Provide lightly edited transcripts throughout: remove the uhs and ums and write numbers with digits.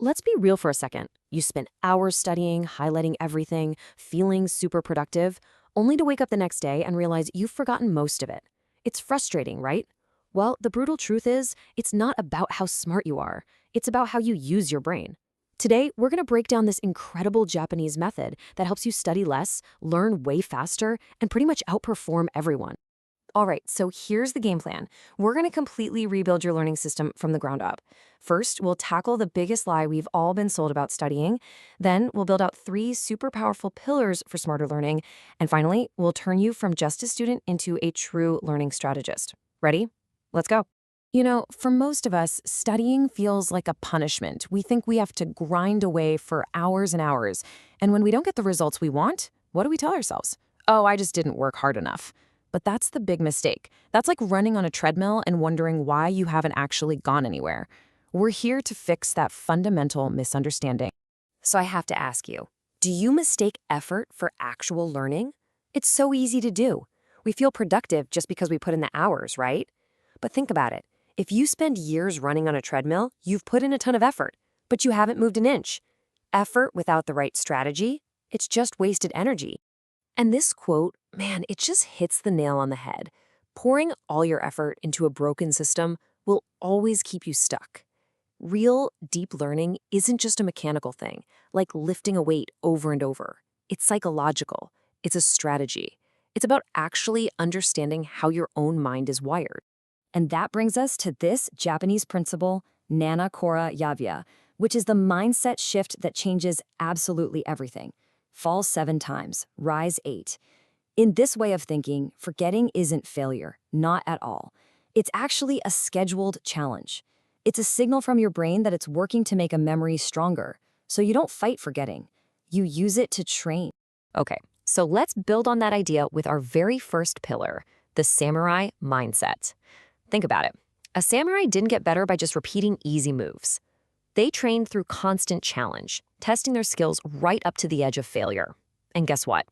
Let's be real for a second. You spent hours studying, highlighting everything, feeling super productive, only to wake up the next day and realize you've forgotten most of it. It's frustrating, right? Well, the brutal truth is, it's not about how smart you are. It's about how you use your brain. Today, we're going to break down this incredible Japanese method that helps you study less, learn way faster, and pretty much outperform everyone. All right, so here's the game plan. We're going to completely rebuild your learning system from the ground up. First, we'll tackle the biggest lie we've all been sold about studying. Then, we'll build out 3 super powerful pillars for smarter learning. And finally, we'll turn you from just a student into a true learning strategist. Ready? Let's go. For most of us, studying feels like a punishment. We think we have to grind away for hours and hours. And when we don't get the results we want, what do we tell ourselves? Oh, I just didn't work hard enough. But that's the big mistake. That's like running on a treadmill and wondering why you haven't actually gone anywhere. We're here to fix that fundamental misunderstanding. So I have to ask you, do you mistake effort for actual learning? It's so easy to do. We feel productive just because we put in the hours, right? But think about it. If you spend years running on a treadmill, you've put in a ton of effort, but you haven't moved an inch. Effort without the right strategy, it's just wasted energy. And this quote, man, it just hits the nail on the head. Pouring all your effort into a broken system will always keep you stuck. Real, deep learning isn't just a mechanical thing, like lifting a weight over and over. It's psychological. It's a strategy. It's about actually understanding how your own mind is wired. And that brings us to this Japanese principle, Nana Kora Yavya, which is the mindset shift that changes absolutely everything. Fall 7 times, rise 8. In this way of thinking, forgetting isn't failure, not at all. It's actually a scheduled challenge. It's a signal from your brain that it's working to make a memory stronger, so you don't fight forgetting. You use it to train. Okay, so let's build on that idea with our very first pillar, the samurai mindset. Think about it. A samurai didn't get better by just repeating easy moves. They trained through constant challenge, testing their skills right up to the edge of failure. And guess what?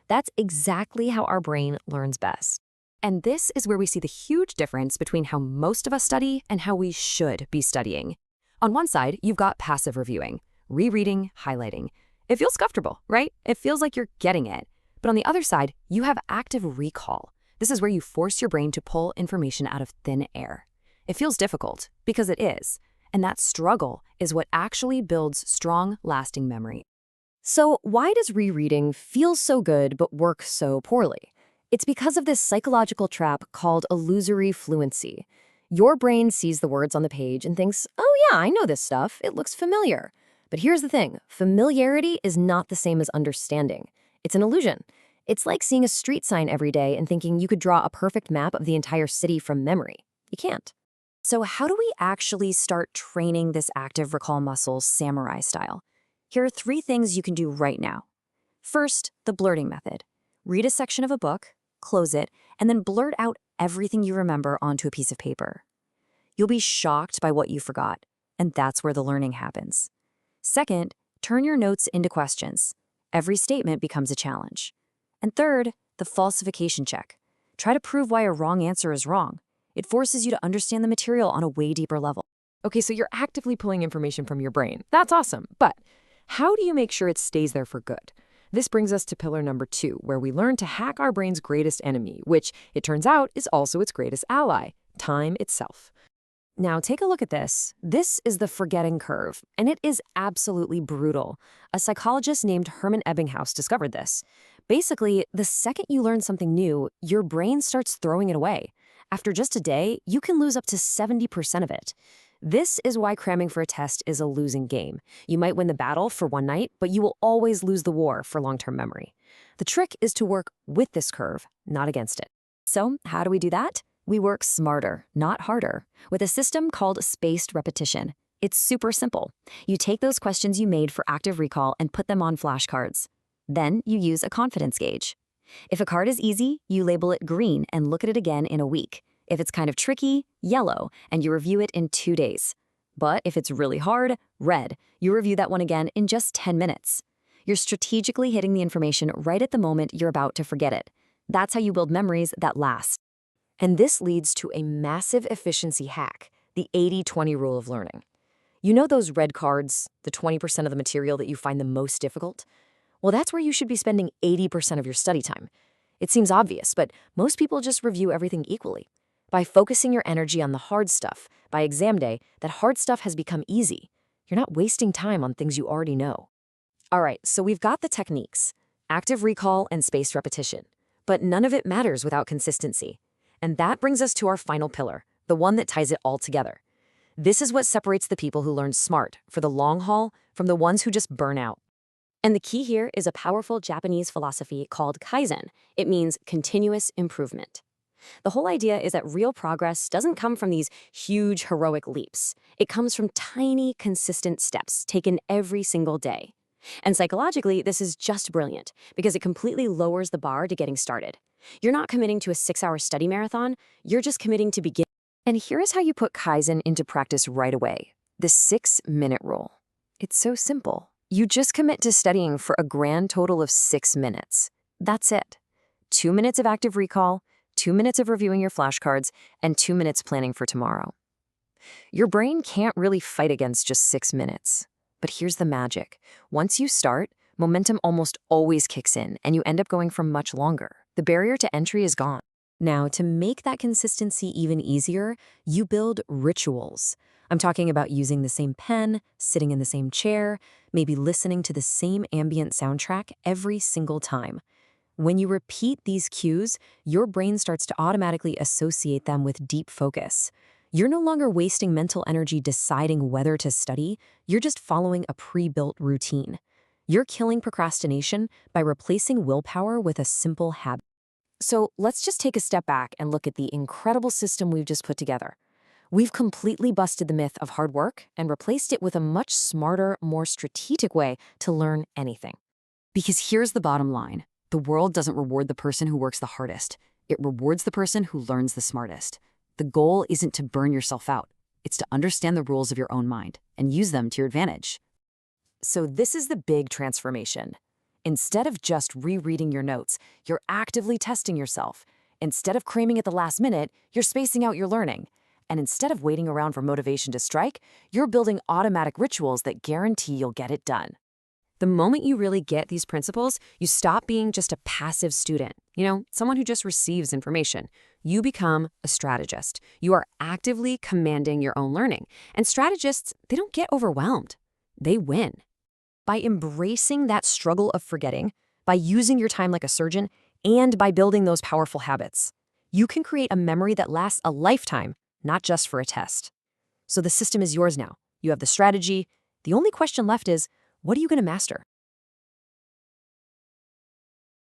That's exactly how our brain learns best. And this is where we see the huge difference between how most of us study and how we should be studying. On one side, you've got passive reviewing, rereading, highlighting. It feels comfortable, right? It feels like you're getting it. But on the other side, you have active recall. This is where you force your brain to pull information out of thin air. It feels difficult, because it is. And that struggle is what actually builds strong, lasting memory. So why does rereading feel so good but work so poorly? It's because of this psychological trap called illusory fluency. Your brain sees the words on the page and thinks, oh yeah, I know this stuff. It looks familiar. But here's the thing. Familiarity is not the same as understanding. It's an illusion. It's like seeing a street sign every day and thinking you could draw a perfect map of the entire city from memory. You can't. So how do we actually start training this active recall muscle samurai style? Here are 3 things you can do right now. First, the blurting method. Read a section of a book, close it, and then blurt out everything you remember onto a piece of paper. You'll be shocked by what you forgot, and that's where the learning happens. Second, turn your notes into questions. Every statement becomes a challenge. And third, the falsification check. Try to prove why a wrong answer is wrong. It forces you to understand the material on a way deeper level. Okay, so you're actively pulling information from your brain. That's awesome, but how do you make sure it stays there for good? This brings us to pillar number 2, where we learn to hack our brain's greatest enemy, which, it turns out, is also its greatest ally, time itself. Now, take a look at this. This is the forgetting curve, and it is absolutely brutal. A psychologist named Hermann Ebbinghaus discovered this. Basically, the second you learn something new, your brain starts throwing it away. After just a day, you can lose up to 70% of it. This is why cramming for a test is a losing game. You might win the battle for one night, but you will always lose the war for long-term memory. The trick is to work with this curve, not against it. So, how do we do that? We work smarter, not harder, with a system called spaced repetition. It's super simple. You take those questions you made for active recall and put them on flashcards. Then you use a confidence gauge. If a card is easy, you label it green and look at it again in a week. If it's kind of tricky, yellow, and you review it in 2 days. But if it's really hard, red, you review that one again in just 10 minutes. You're strategically hitting the information right at the moment you're about to forget it. That's how you build memories that last. And this leads to a massive efficiency hack, the 80-20 rule of learning. You know those red cards, the 20% of the material that you find the most difficult? Well, that's where you should be spending 80% of your study time. It seems obvious, but most people just review everything equally. By focusing your energy on the hard stuff, by exam day, that hard stuff has become easy. You're not wasting time on things you already know. All right, so we've got the techniques, active recall and spaced repetition. But none of it matters without consistency. And that brings us to our final pillar, the one that ties it all together. This is what separates the people who learn smart for the long haul from the ones who just burn out. And the key here is a powerful Japanese philosophy called Kaizen. It means continuous improvement. The whole idea is that real progress doesn't come from these huge, heroic leaps. It comes from tiny, consistent steps taken every single day. And psychologically, this is just brilliant because it completely lowers the bar to getting started. You're not committing to a 6-hour study marathon, you're just committing to begin. And here is how you put Kaizen into practice right away. The 6-minute rule. It's so simple. You just commit to studying for a grand total of 6 minutes. That's it. 2 minutes of active recall, 2 minutes of reviewing your flashcards, and 2 minutes planning for tomorrow. Your brain can't really fight against just 6 minutes. But here's the magic. Once you start, momentum almost always kicks in, and you end up going for much longer. The barrier to entry is gone. Now, to make that consistency even easier, you build rituals. I'm talking about using the same pen, sitting in the same chair, maybe listening to the same ambient soundtrack every single time. When you repeat these cues, your brain starts to automatically associate them with deep focus. You're no longer wasting mental energy deciding whether to study, you're just following a pre-built routine. You're killing procrastination by replacing willpower with a simple habit. So let's just take a step back and look at the incredible system we've just put together. We've completely busted the myth of hard work and replaced it with a much smarter, more strategic way to learn anything. Because here's the bottom line. The world doesn't reward the person who works the hardest. It rewards the person who learns the smartest. The goal isn't to burn yourself out. It's to understand the rules of your own mind and use them to your advantage. So this is the big transformation. Instead of just rereading your notes, you're actively testing yourself. Instead of cramming at the last minute, you're spacing out your learning. And instead of waiting around for motivation to strike, you're building automatic rituals that guarantee you'll get it done. The moment you really get these principles, you stop being just a passive student, someone who just receives information. You become a strategist. You are actively commanding your own learning. And strategists, they don't get overwhelmed. They win. By embracing that struggle of forgetting, by using your time like a surgeon, and by building those powerful habits, you can create a memory that lasts a lifetime, not just for a test. So the system is yours now. You have the strategy. The only question left is, what are you going to master?